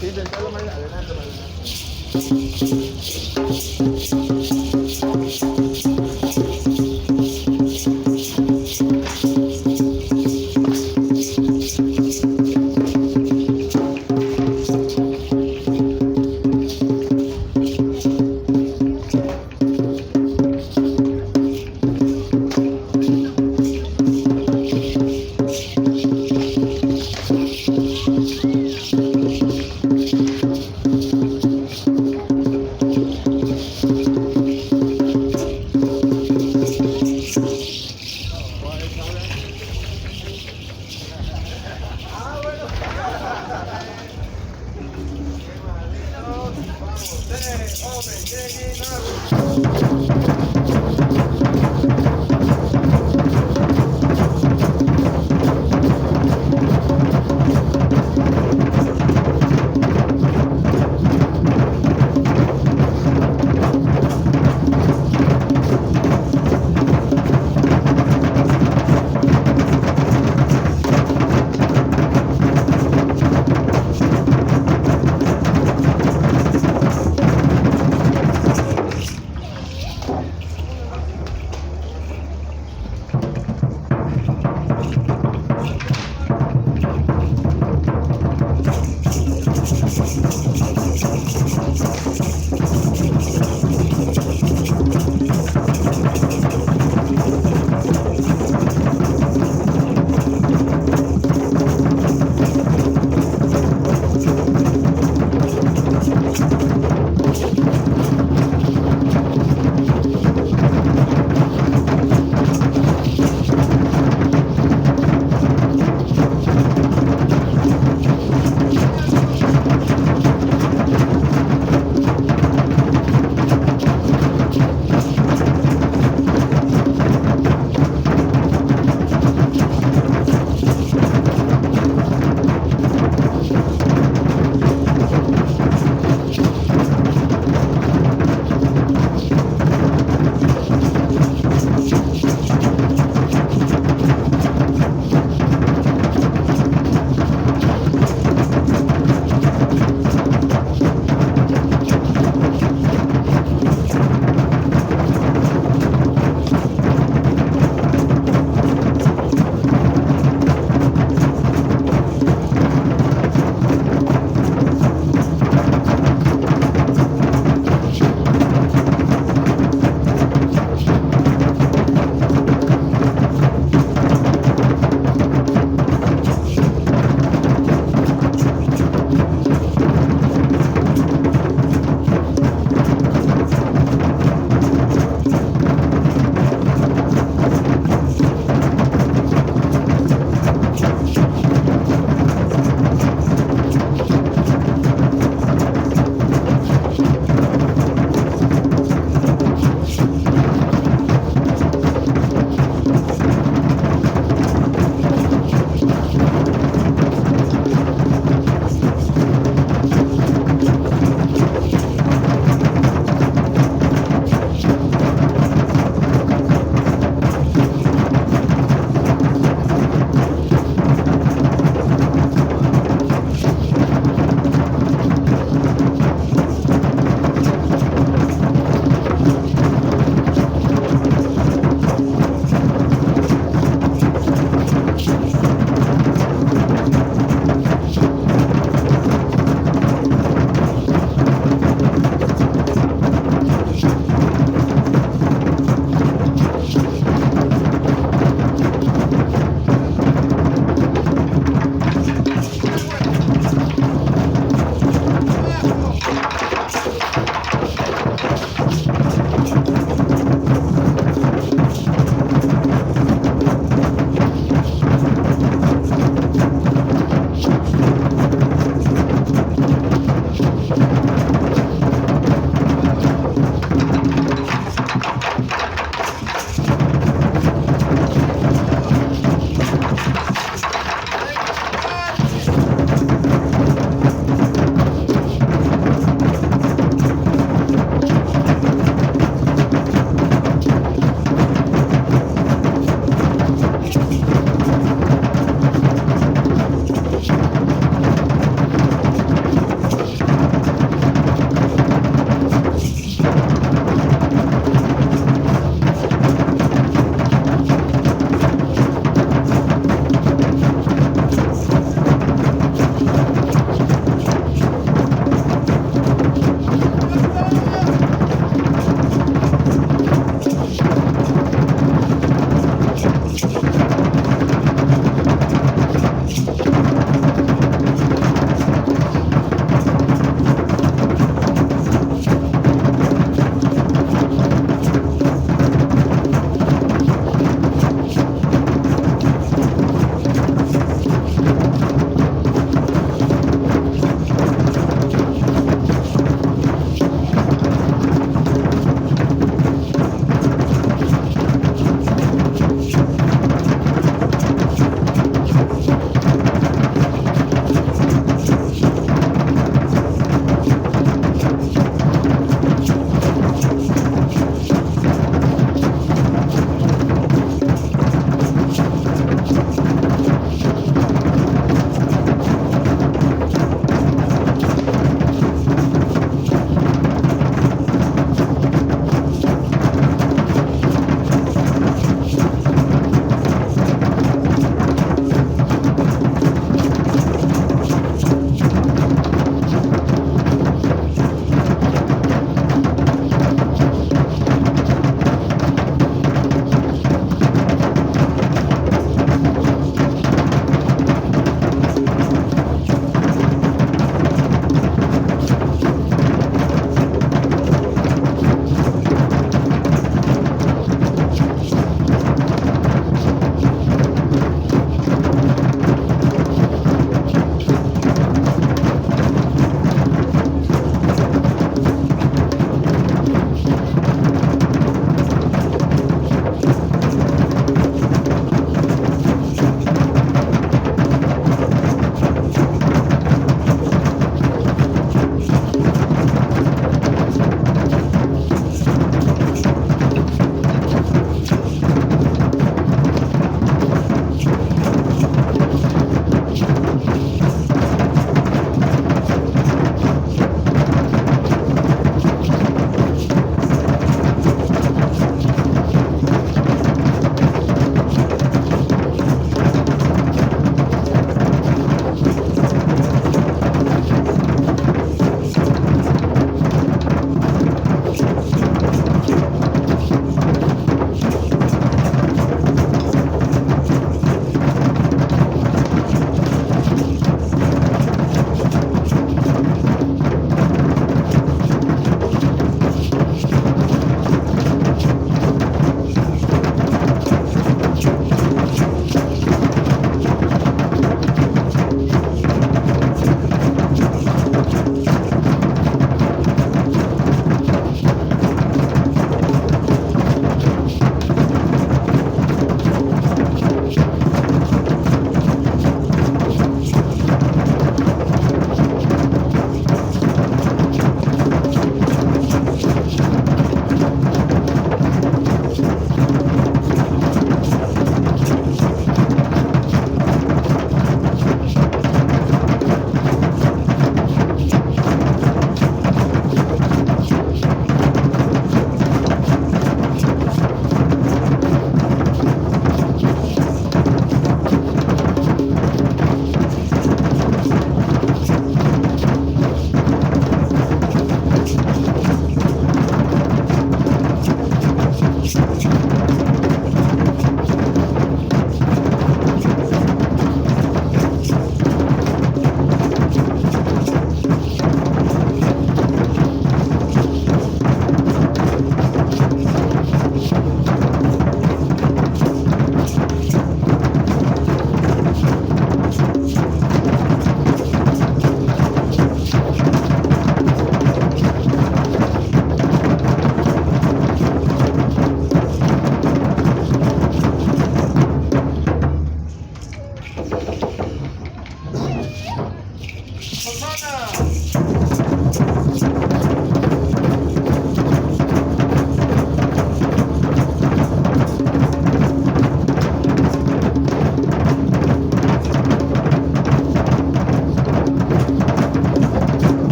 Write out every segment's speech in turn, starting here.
Sí, sentarlo más adelante, más adelante.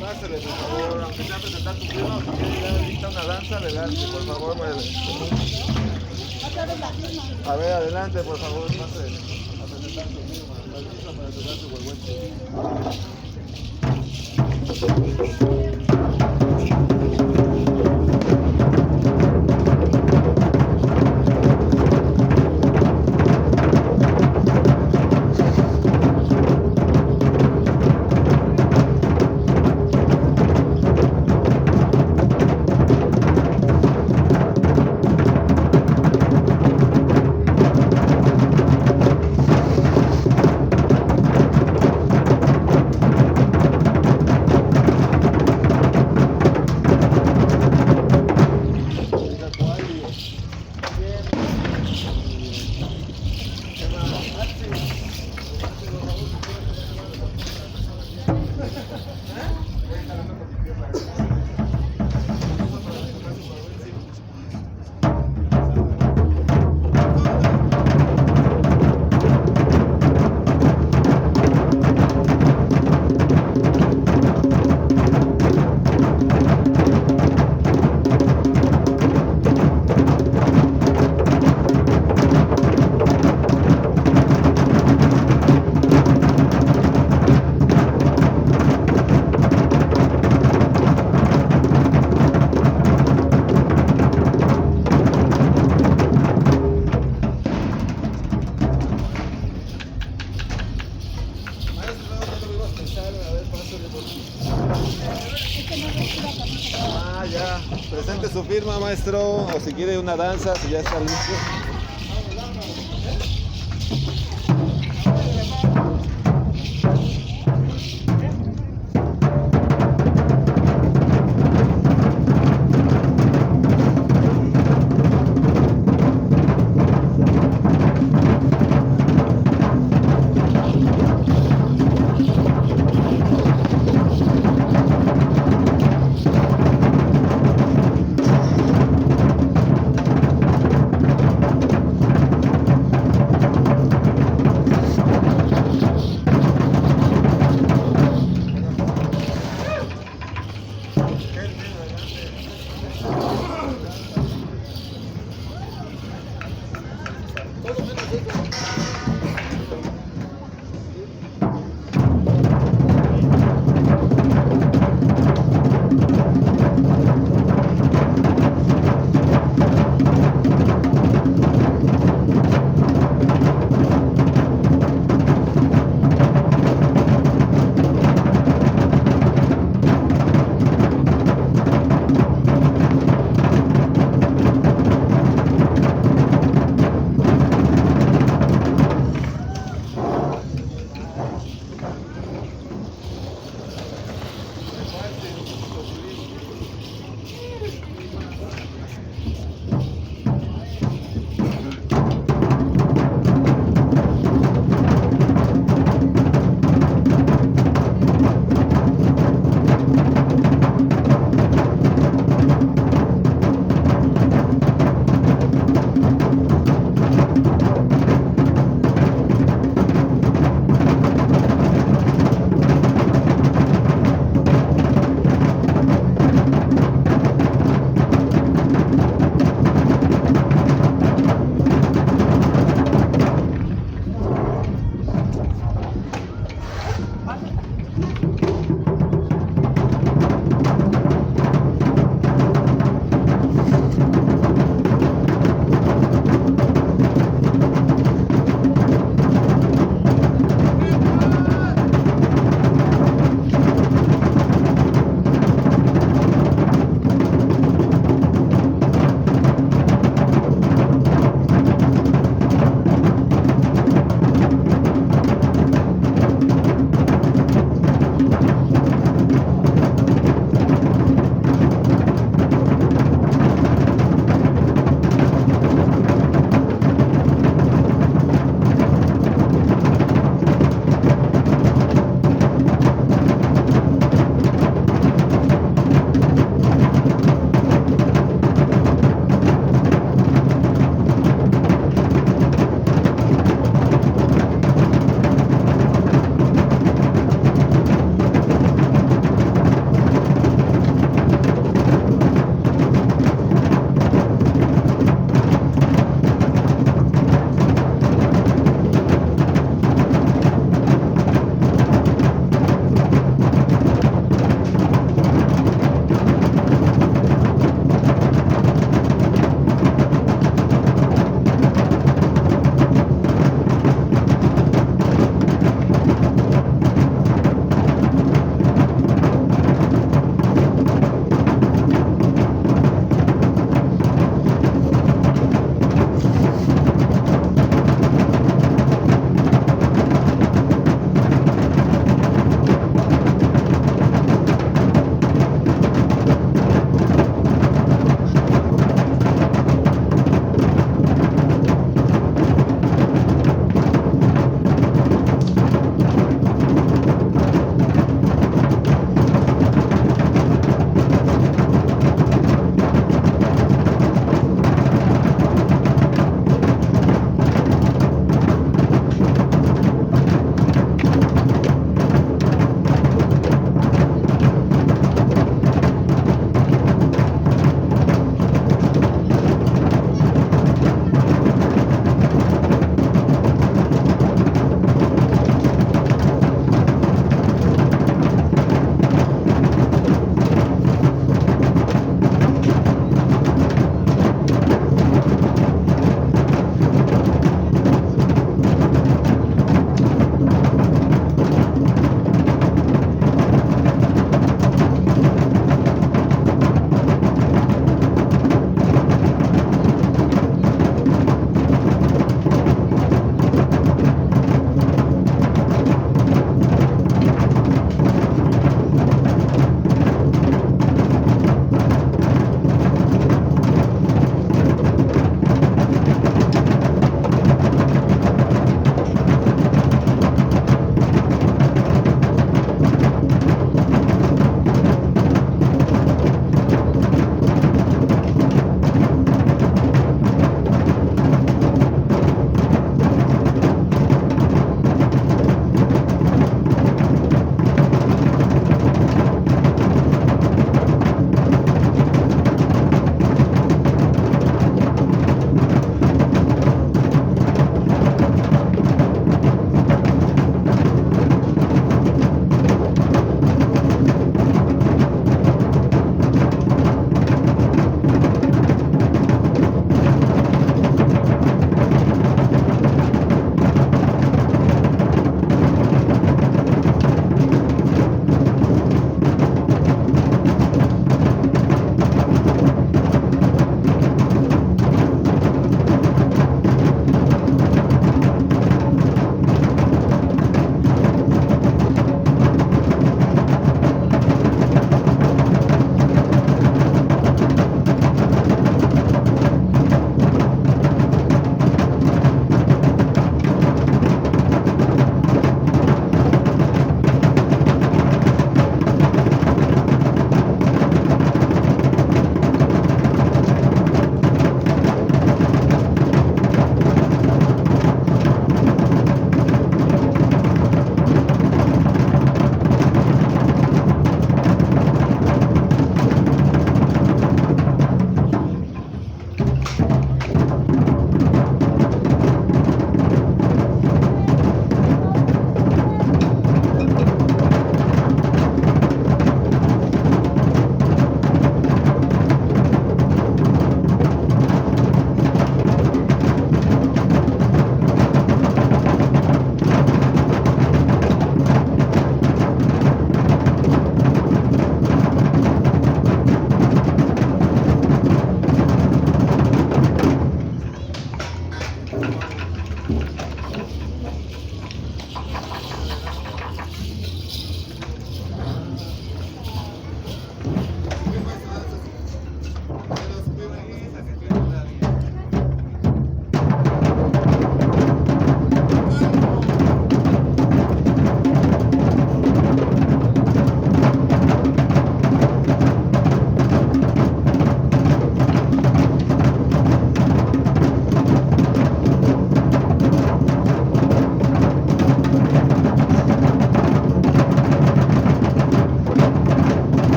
Pásale, por favor, aunque sea presentar tu firma o si quiere ya dicta una danza, adelante, por favor, a ver, adelante, por favor, pase a presentar tu firma, la lista para tocar tu huehuete. Ah, ya. Presente su firma, maestro. O si quiere una danza, si ya está listo.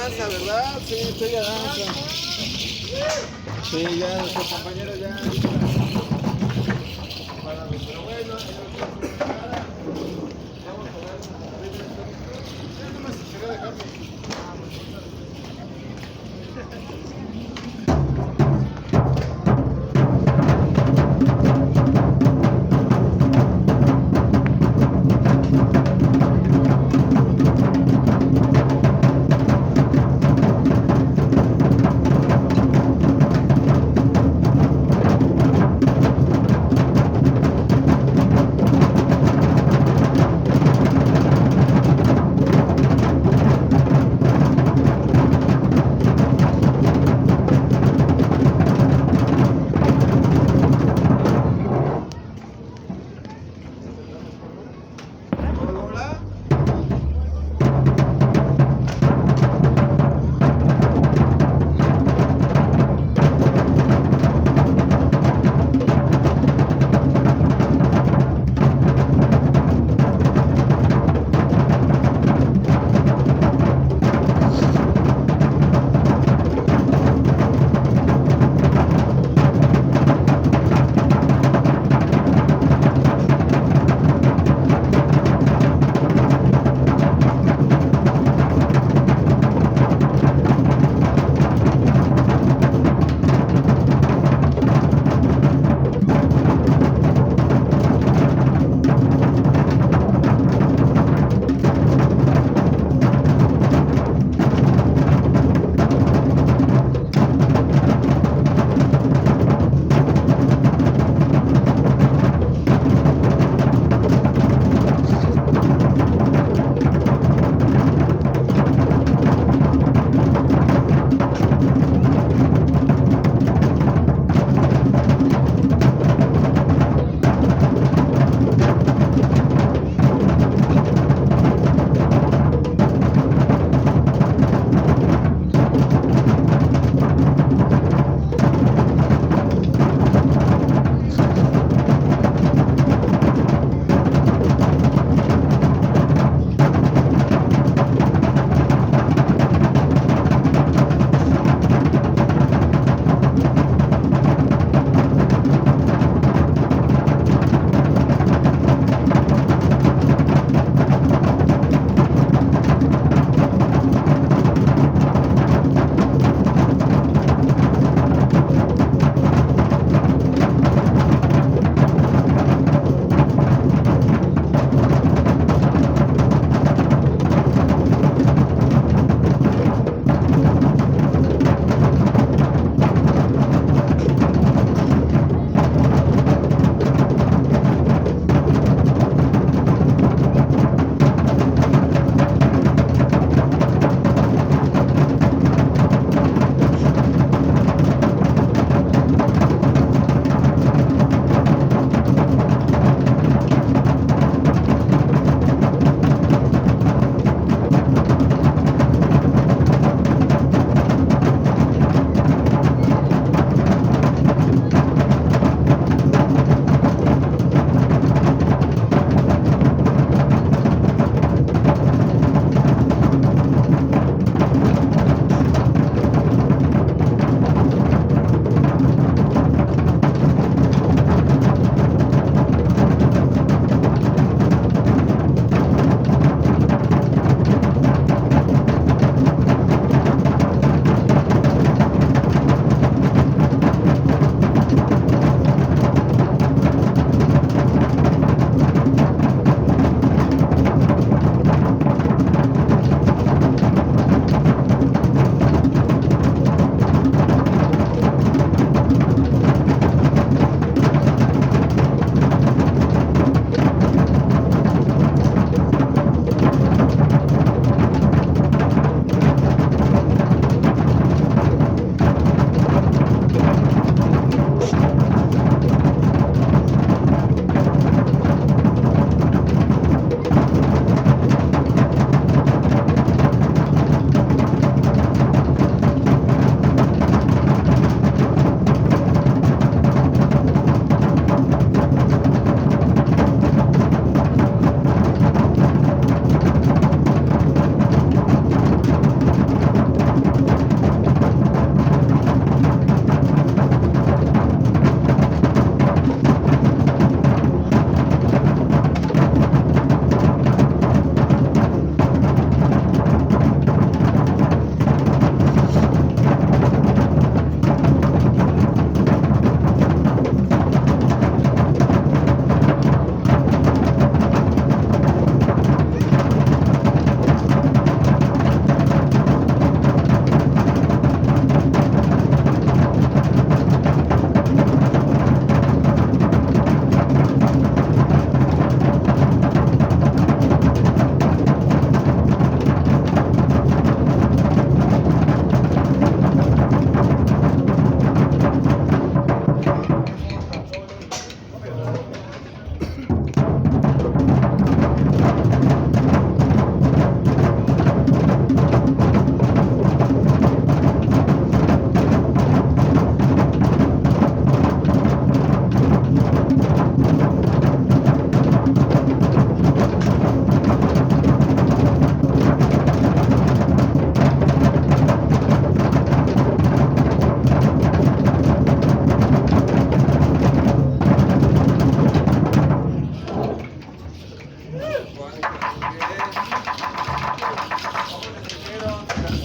danza, ¿verdad? Sí, usted ya danza. Sí, ya nuestros compañeros ya. Pero bueno, vamos a ver. Ya no me quería dejarme.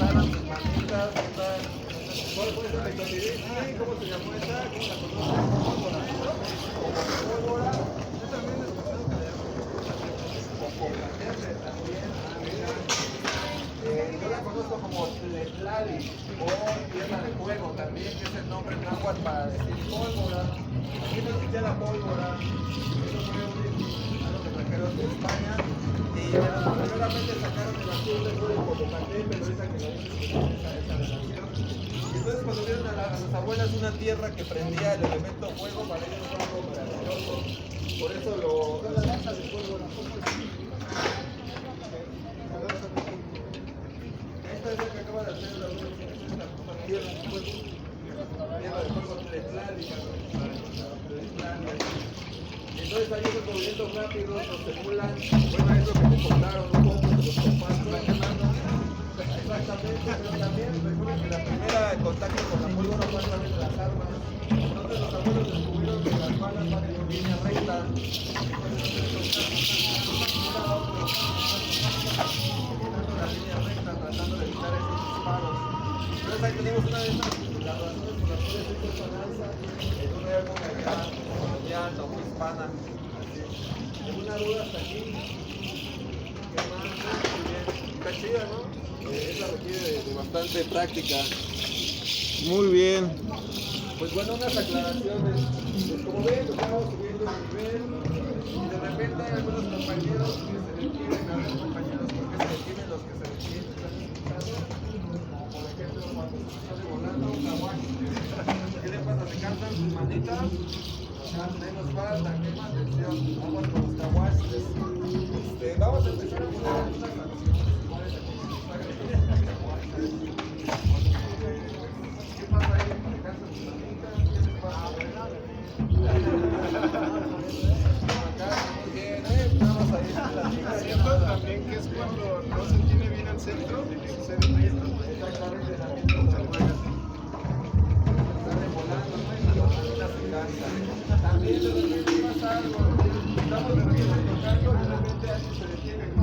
pasaron sus manitas, ¿cuál fue esa lectotiril? Sí, ¿cómo se llamó esa? ¿Cómo la conocen? Pólvora. Pólvora. Yo también he escuchado que le llaman Popocatépetl también. Yo la conozco como Tletlali o Tierra de Fuego también, que es el nombre náhuatl para decir pólvora. Aquí no existía la pólvora. Eso fue algo que trajeron de España. Y primeramente sacaron el azul de fuego Popocatépetl, pero esa que la esa relación. Y entonces cuando vieron a las abuelas una tierra que prendía el elemento fuego, para ellos fue algo maravilloso. Por eso la danza de fuego, esta es la que acaba de hacer la tierra de fuego. Tierra de fuego Tletlali. Entonces hay esos movimientos rápidos, los simulan, bueno, eso que te contaron un poco de los compases, exactamente, pero también recuerden que la primera contacto con la pólvora fue a través de las armas. Entonces los abuelos descubrieron que las balas van en línea recta, la línea recta, tratando de evitar esos disparos. Entonces ahí tenemos una de esas las razones por las cuales se hizo danza en una época ya colonial o hispana. ¿Alguna duda hasta aquí? ¿Qué más? Muy bien. Está chida, ¿no? Esa requiere de bastante práctica. Muy bien. Pues bueno, unas aclaraciones. Pues como ven, pues vamos subiendo el nivel. Y de repente hay algunos compañeros que se detienen, a ver compañeros, ¿por qué se detienen los que se detienen? Como por ejemplo cuando se sale volando un kawaii. ¿Qué le pasa? ¿Se cansan sus manitas? Menos falta, qué más atención. Vamos con los kawashis. Vamos a empezar a poner algunas canciones iguales aquí. ¿Qué pasa ahí? ¿Se cansan sus manitas? ¿Qué les pasa? Acá estamos bien, vamos a ir a la chica. Siento también que es cuando no se tiene bien el centro, se detiene. Exactamente la misma salvaje. Sale volando, también de repente pasa algo, estamos de repente tocando, de repente alguien se detiene de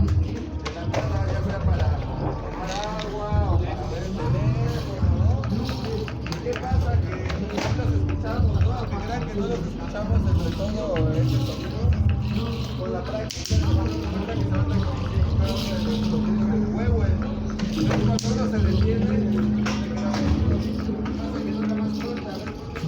la nada, ya sea para tomar agua o para ver el teléfono, ¿no? ¿Qué pasa? Que no los escuchamos, ¿no? Aunque crean que no los escuchamos entre todo este sonido, con la práctica se van a dar cuenta que se van a conocer el sonido del huevo, entonces cuando uno se detiene, pasa que nunca más suelta, a ver por qué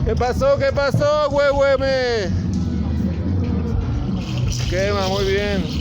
¿Qué pasó? ¿Qué pasó, güey? Quema, muy bien.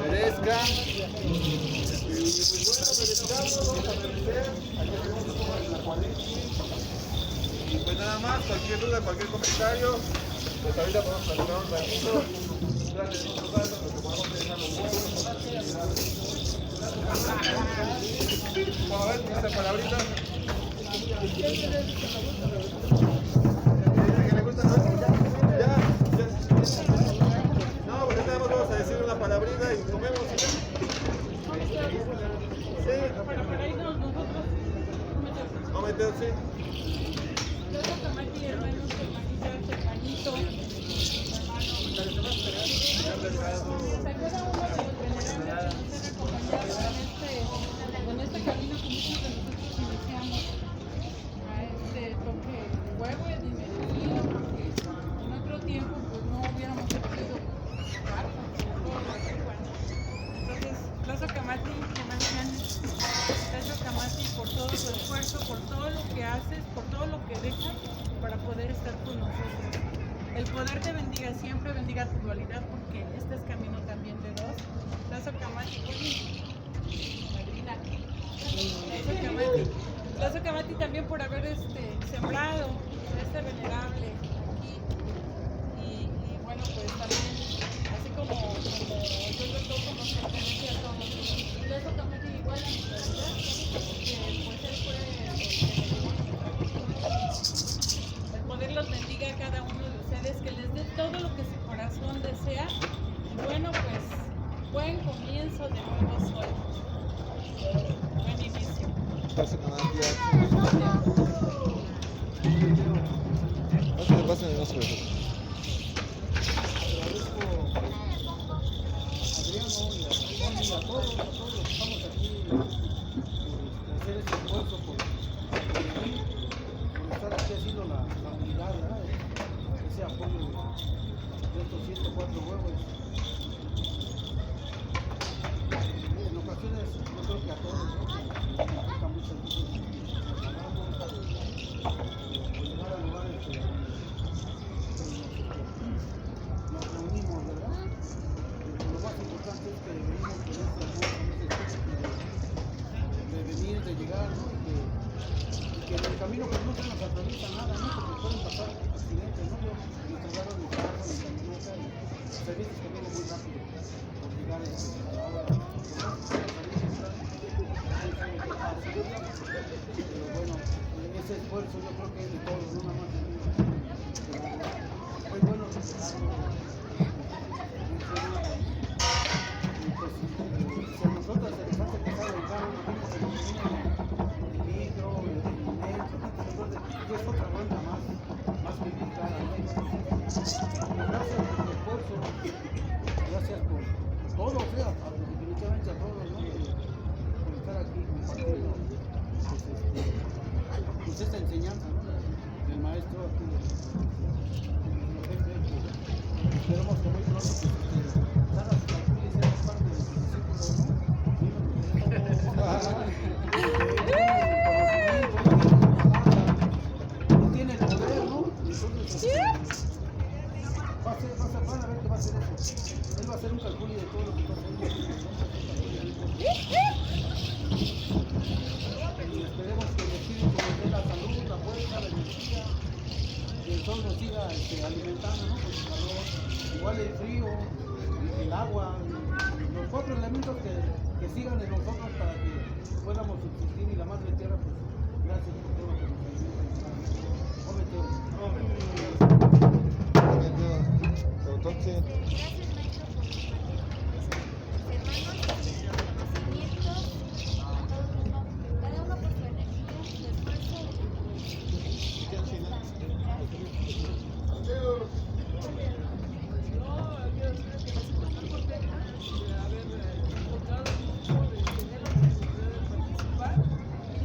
Merezca. Y pues bueno, felicitamos, vamos a agradecer. Aquí tenemos un poco de la cuadrilla. Y pues nada más, cualquier duda, cualquier comentario, pues ahorita podemos platicar un ratito. Gracias a nosotros datos, lo que podamos tener los huevos. Vamos a ver, esa palabrita. ¿Que le gusta? Ya. No, pues ahorita vamos a decir una palabrita y comemos. Sí. Para irnos nosotros. Vamos a meter, sí. Yo soy Camati, hermanos, hermanitas, hermanito, hermano. ¿Se acuerda uno de los venerables que nos han acompañado en este camino que muchos de nosotros iniciamos a este toque de huevo y de medicina? Porque en otro tiempo pues no hubiéramos podido jugar con todo lo que bueno. Entonces, Plazo Camati, que más grande. Gracias Camati por todo tu esfuerzo, por todo lo que haces, por todo lo que dejas para poder estar con nosotros. El poder te bendiga siempre, bendiga tu dualidad porque este es camino también de dos. Plazo Camati, madrina. Plazo Camati también por haber sembrado este venerable aquí. Y bueno, pues también, así como yo lo toco, nos pertenece a todos. Plazo Camati igual a mi dualidad, que pues él fue el poder los bendiga a cada uno de ustedes, que les dé todo lo que su corazón desea. Y bueno, pues buen comienzo de nuevo sol. Buen inicio. Pasa nada, ya. Pasen de nuestro. Agradezco a todos los que estamos aquí por hacer este esfuerzo, por estar aquí haciendo la unidad, ¿verdad? Ese apoyo de estos 104 huevos. En ocasiones, yo creo que a todos, ¿no? Nos toca muchas veces llegar a lugares que nos reunimos, ¿verdad? Lo más importante es que venimos con ese amor, con ese espíritu de venir, de llegar, ¿no? Y que en el camino pues no se nos atraviesa nada, ¿no? Porque pueden pasar accidentes, ¿no? Yo me traslado mi carro, mi camioneta y a veces camino muy rápido por llegar a la hora. Pero bueno, ese esfuerzo yo creo que es de todos, no nada más de mí. Pues bueno, pues, si a nosotros se nos hace pesado entrar una gente que nos viene el litro, el metro, es otra vuelta más complicada, ¿no? Gracias por tu esfuerzo, gracias por todo, o sea, definitivamente a todos, ¿no? Por estar aquí compartiendo pues esta enseñanza, ¿no? Del maestro aquí, esperamos que muy pronto haga su calculo y sea parte de sus discípulos, ¿no? Tiene el poder, ¿no? Entonces, van a ver que va a hacer eso. Él va a hacer un calculo de todo lo que está haciendo. Y esperemos que el espíritu nos dé la salud. sol nos siga alimentando, ¿no? Pues el calor, igual el frío, el agua, los 4 elementos que sigan en nosotros para que podamos subsistir y la madre tierra, pues gracias por todo lo que nos ayuda. Doctor, sí. Gracias, maestro, por compartir con mis hermanos los conocimientos, cada uno por su energía, su esfuerzo y Yo quiero decirles que me siento muy contenta de haber encontrado el gusto de tener la oportunidad de participar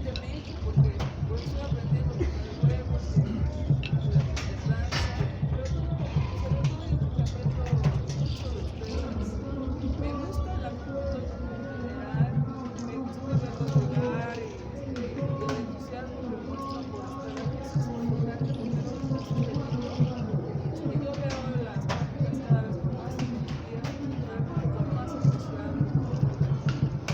humildemente, porque yo estoy aprendiendo con el juego, de danza, pero sobre todo yo creo que aprendo mucho de ustedes. Me gusta la actitud general, me gusta verlos llegar y el entusiasmo que muestran por estar aquí. Eso es importante porque no es y yo veo las prácticas cada vez con más energía, con más entusiasmo.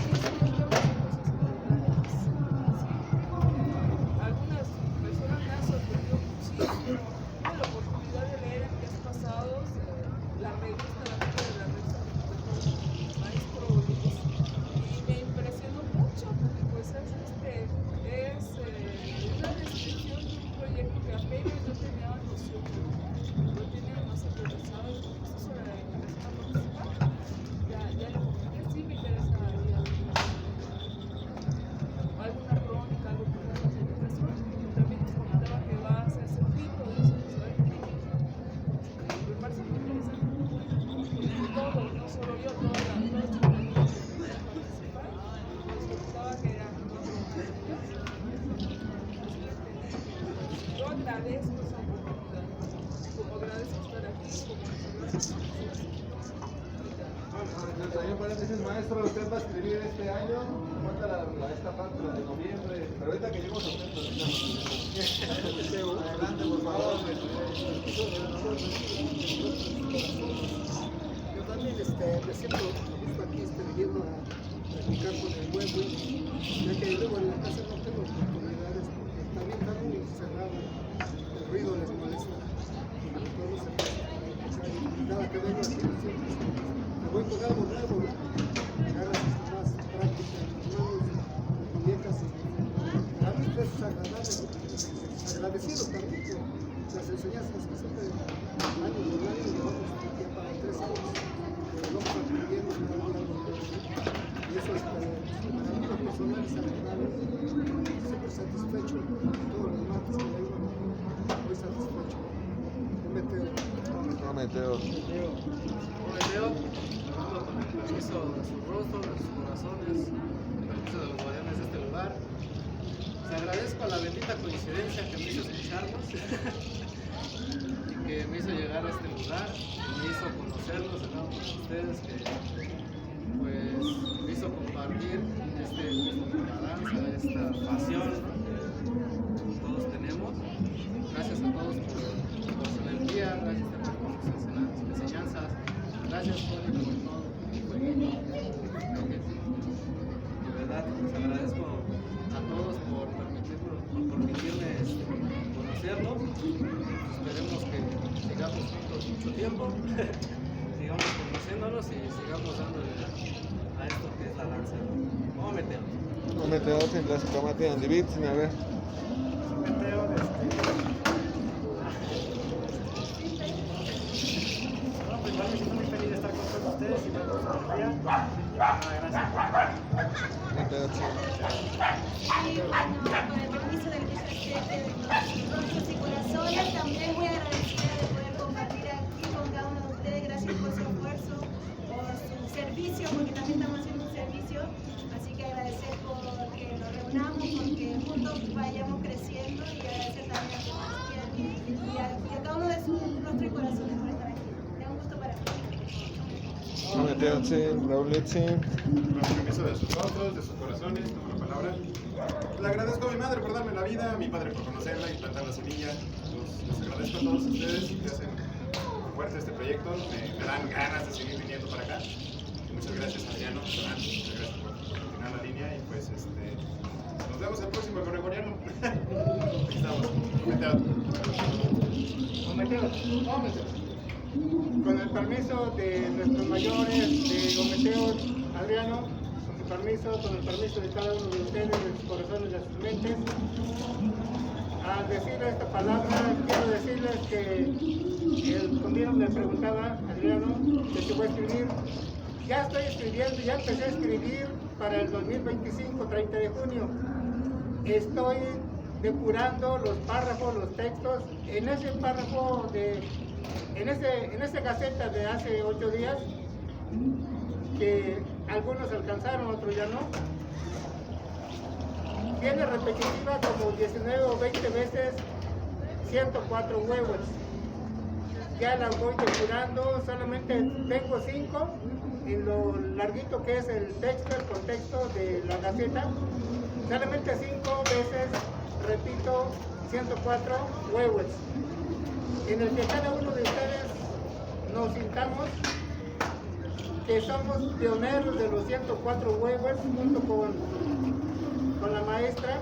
Pienso yo que son cosas importantes. Algunas personas me han sorprendido muchísimo. Tuve la oportunidad de leer en días pasados la revista, la copia de la revista del maestro Luis, y me impresionó mucho porque pues es una descripción de un proyecto que apenas yo tenía noción, yo tenía más aterrizado y pues eso me interesa participar. Ya lo comenté, sí me interesa alguna crónica, algo por la publicación. También nos comentaba que va a hacerse un libro de eso, que se va a escribir. Me parece muy interesante. Y todo, no solo yo, todos los chicos que quieran participar, nos comentaba que era yo agradezco esa oportunidad, como agradezco estar aquí, como agradezco También paréntesis, maestro, usted va a escribir este año, falta esta parte de noviembre, pero ahorita que lleguemos a usted, adelante, por favor. Yo también me siento justo aquí yendo a practicar con el buen Wii, ya que luego en la casa no tengo oportunidades, porque también está muy cerrado, el ruido les molesta, y todo se pasa. Y cada que vengo aquí siempre me voy con algo nuevo, ¿no? Agarras más práctica en las manos, las muñecas, y a mí es agradable, agradecido también por las enseñanzas que siempre año por año llevamos ya para 3 años, vamos aprendiendo cada día algo nuevo. Y eso es para mí lo personal es agradable, siempre satisfecho, todos los martes que vengo muy satisfecho. Prometeo. Prometeo, con el permiso de su rostro, de sus corazones, el permiso de los guardianes de este lugar. Les agradezco a la bendita coincidencia que me hizo escucharlos y que me hizo llegar a este lugar, me hizo conocerlos, con ustedes, que pues me hizo compartir la danza, esta pasión, ¿no?, que todos tenemos. Gracias a todos por su energía, gracias también por sus enseñanzas, gracias por todo. De verdad, les agradezco a todos por permitirme conocerlos. Esperemos que sigamos juntos mucho tiempo, sigamos conociéndonos y sigamos dándole a esto que es la danza. ¿Cómo metemos? Prometeo, sin clásico, mate, andivit, sin haber. Igual me siento muy feliz de estar con todos ustedes y verlos todo el día. Gracias. Y bueno, con el permiso del vicepresidente de Rostros y Corazones, también muy agradecida de poder compartir aquí con cada uno de ustedes. Gracias por su esfuerzo, por su servicio, porque también estamos haciendo un servicio. Así que agradecer por que nos reunamos, porque juntos vayamos creciendo, y agradecer también a y a cada uno de sus rostros y corazones por estar aquí. Es un gusto para mí. Prometeo, sin Raúl, sin. Con el permiso de sus rostros, de sus corazones, tomo la palabra. Le agradezco a mi madre por darme la vida, a mi padre por conocerla y plantar la semilla. Les agradezco a todos ustedes que hacen fuerte este proyecto, me dan ganas de seguir viniendo para acá. Y muchas gracias, Adriano, muchas gracias por continuar la línea y pues nos vemos el próximo Gregoriano. Aquí estamos. Con el permiso de nuestros mayores, de Ometeo, Adriano, con el permiso de cada uno de ustedes, de sus corazones, de sus mentes, al decir esta palabra, quiero decirles que el conmigo me preguntaba, Adriano, que se voy a escribir. Ya estoy escribiendo, ya empecé a escribir para el 2025, 30 de junio. Estoy depurando los párrafos, los textos. En ese párrafo, en esa gaceta de hace 8 días, que algunos alcanzaron, otros ya no, viene repetitiva como 19 o 20 veces 104 huevos. Ya la voy depurando, solamente tengo 5 en lo larguito que es el texto, el contexto de la gaceta. Solamente 5 veces repito 104 huevos, en el que cada uno de ustedes nos sintamos que somos pioneros de los 104 huevos junto con la maestra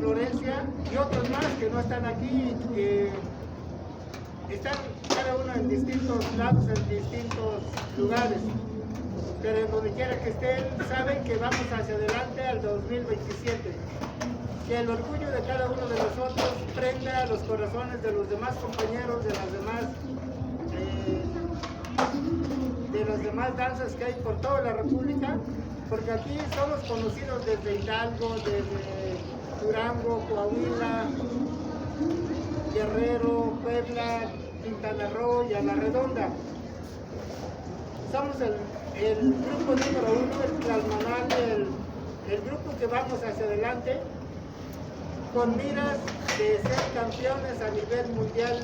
Florencia y otros más que no están aquí, que están cada uno en distintos lados, en distintos lugares, pero en donde quiera que estén, saben que vamos hacia adelante al 2027. Que el orgullo de cada uno de nosotros prenda los corazones de los demás compañeros, de las demás danzas que hay por toda la República, porque aquí somos conocidos desde Hidalgo, desde Durango, Coahuila, Guerrero, Puebla, Quintana Roo y a la Redonda. Somos el grupo número 1, el Tlalmanal, el grupo que vamos hacia adelante con miras de ser campeones a nivel mundial,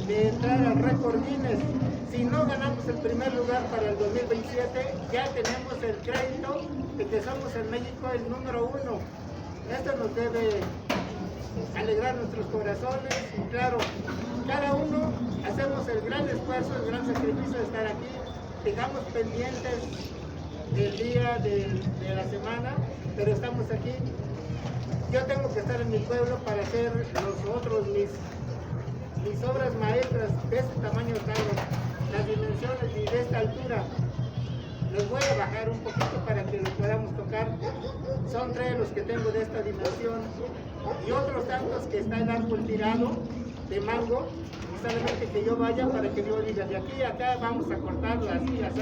de entrar al récord Guinness. Si no ganamos el primer lugar para el 2027, ya tenemos el crédito de que somos en México el número 1. Esto nos debe alegrar nuestros corazones y claro, cada uno hacemos el gran esfuerzo, el gran sacrificio de estar aquí. Dejamos pendientes del día, de la semana, pero estamos aquí. Yo tengo que estar en mi pueblo para hacer nosotros mis obras maestras de este tamaño tal, las dimensiones y de esta altura. Los voy a bajar un poquito para que los podamos tocar. Son 3 los que tengo de esta dimensión y otros tantos que está el árbol tirado de mango. Y solamente que yo vaya para que yo diga, de aquí a acá vamos a cortarla así, así.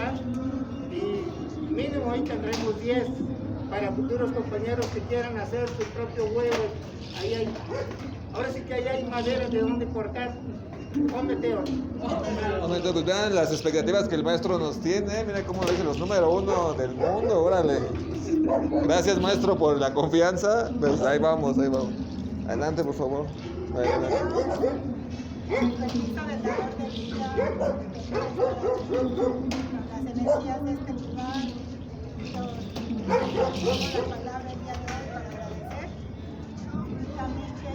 Y mínimo ahí tendremos 10 para futuros compañeros que quieran hacer su propio huevo. Ahora sí que ahí hay madera de donde cortar. Ometeo. Momento, pues vean las expectativas que el maestro nos tiene. Mira cómo dice los número 1 del mundo. Órale. Gracias, maestro, por la confianza. Pues ahí vamos. Adelante, por favor. Adelante. El permiso del dador de vida, las energías de este lugar, la palabra el día de hoy para agradecer, únicamente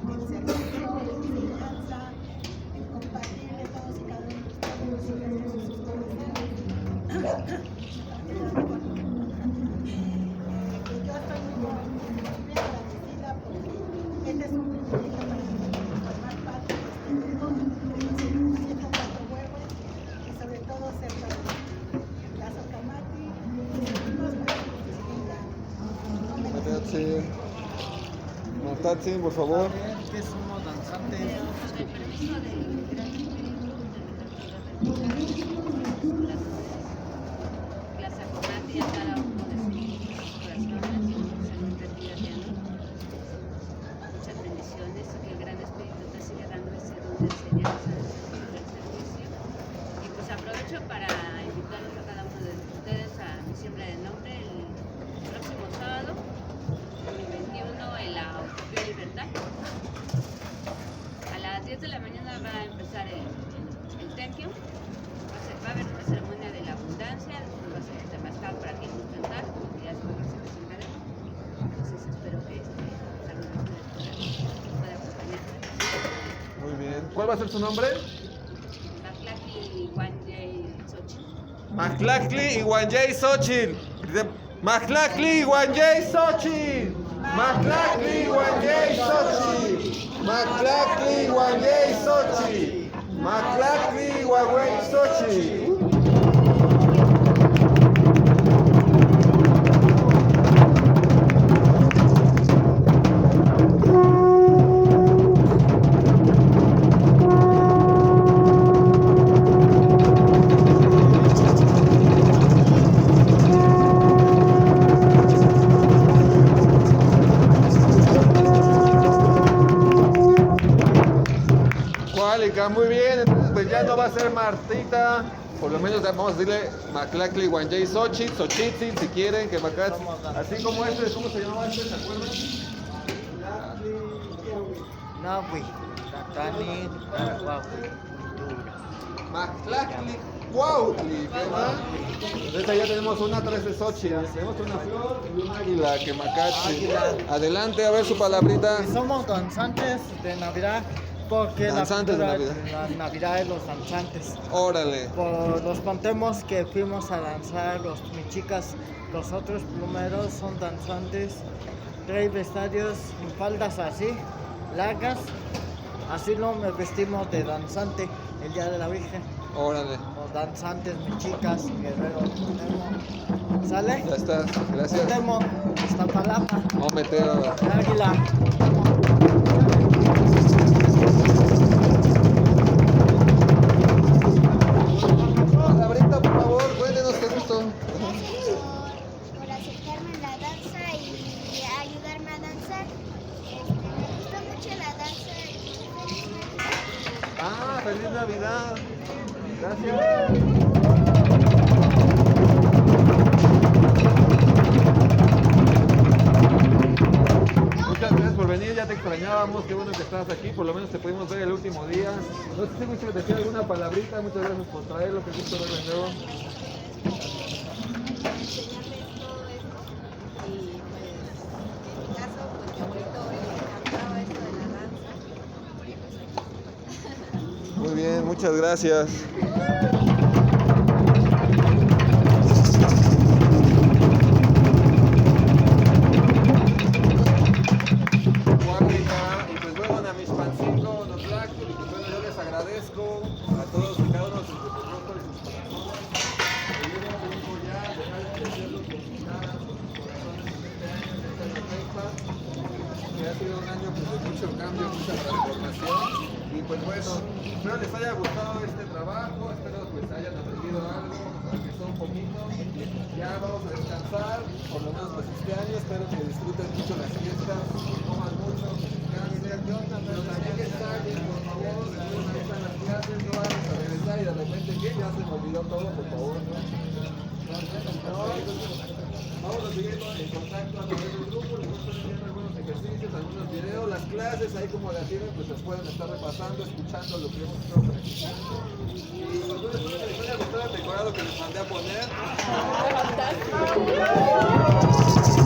el servicio, la enseñanza, el compartir de todos y cada uno de ustedes sus corazones. Yo estoy muy agradecida porque este es un privilegio para mí formar parte de este grupo, de los 104 huevos y sobre todo ser para la Socamati y los Montatsin, por favor. ¿Qué somos danzantes? Con el permiso del gran la Socamati a cada uno de sus corazones, muchas bendiciones y que el gran espíritu te siga dando ese don de enseñanza, del servicio. Y pues aprovecho para invitarlos a cada uno de ustedes a mi siembra de nombre el próximo sábado, el 21, en la Utopía Libertad. A las 10 de la mañana va a empezar el Tenkio. Va a haber una ceremonia de la abundancia, después va a ser el temazcal para quien guste entrar, y ya después va a ser el desencadenado. Entonces espero que algunos de ustedes puedan acompañar. Muy bien. ¿Cuál va a ser su nombre? Maclaki Wanjay Xochitl. Maclacli y Wanjay Xochitl. Maclacli y Wanjay Xochitl. Maclacli y Wanjay Xochitl. Maclacli, Guayey, Sochi. Maclacli, Guayey, Sochi. Muy bien, entonces pues ya no va a ser Martita, por lo menos vamos a decirle Maclacli, Guanjay, Xochitl, Xochitl, si quieren, que Macach, así como este, ¿cómo se llamaba este? ¿Se acuerdan? Nahui, Tatani, Tarahuahui, Maclacli, Cuautli, ¿verdad? Entonces ya tenemos una 13 Xochitl, tenemos una flor y un águila, que Macach. Adelante, a ver su palabrita. Somos danzantes de Navidad. Porque Danzantes de Navidad. La Navidad de los danzantes. Órale. Por los contemos que fuimos a danzar, mis chicas, los otros plumeros son danzantes, traen vestidos en faldas así, largas, así no me vestimos de danzante el día de la Virgen. Órale. Los danzantes, mis chicas, guerreros, ¿sale? Ya está, gracias. Contemos, Iztapalapa, Vamos a meter Águila. Palabrita, por favor, cuéntenos qué gustó. Por acercarme a la danza y ayudarme a danzar. Me gustó mucho la danza y feliz Navidad. Ah, feliz Navidad. Gracias. Muchas gracias por venir, ya te extrañábamos, qué bueno que estás aquí, por lo menos te pudimos ver el último día. No sé si mucho te decía alguna palabrita, muchas gracias por traerlo, qué gusto verlo de nuevo. Enseñarles todo esto y pues en mi caso pues mi abuelito le encantaba esto de la danza y pues aquí. Muy bien, muchas gracias. Y pues bueno, a mis pancitos, los black, y pues bueno, yo les agradezco a todos y cada uno de sus rostros y sus corazones. Y yo no vengo ya a dejar de crecerlos con sus caras, con sus corazones en este año, en esta fiesta, que ha sido un año pues, de mucho cambio, mucha transformación. Y pues bueno, espero les haya gustado este trabajo, espero pues hayan aprendido algo, aunque sea un poquito. Ya vamos a descansar, por lo menos pues este año, espero que disfruten mucho las fiestas, coman mucho, descansen, pero también que saquen, por favor, después de están las clases, no van a regresar y de repente que ya se me olvidó todo, por favor, ¿no? Vamos a seguir en contacto a través del grupo, les voy a estar enviando algunos ejercicios, algunos videos, las clases, ahí como las tienen, pues las pueden estar repasando, escuchando lo que hemos estado practicando. Y pues bueno, espero que les haya gustado el decorado que les mandé a poner. Fantástico.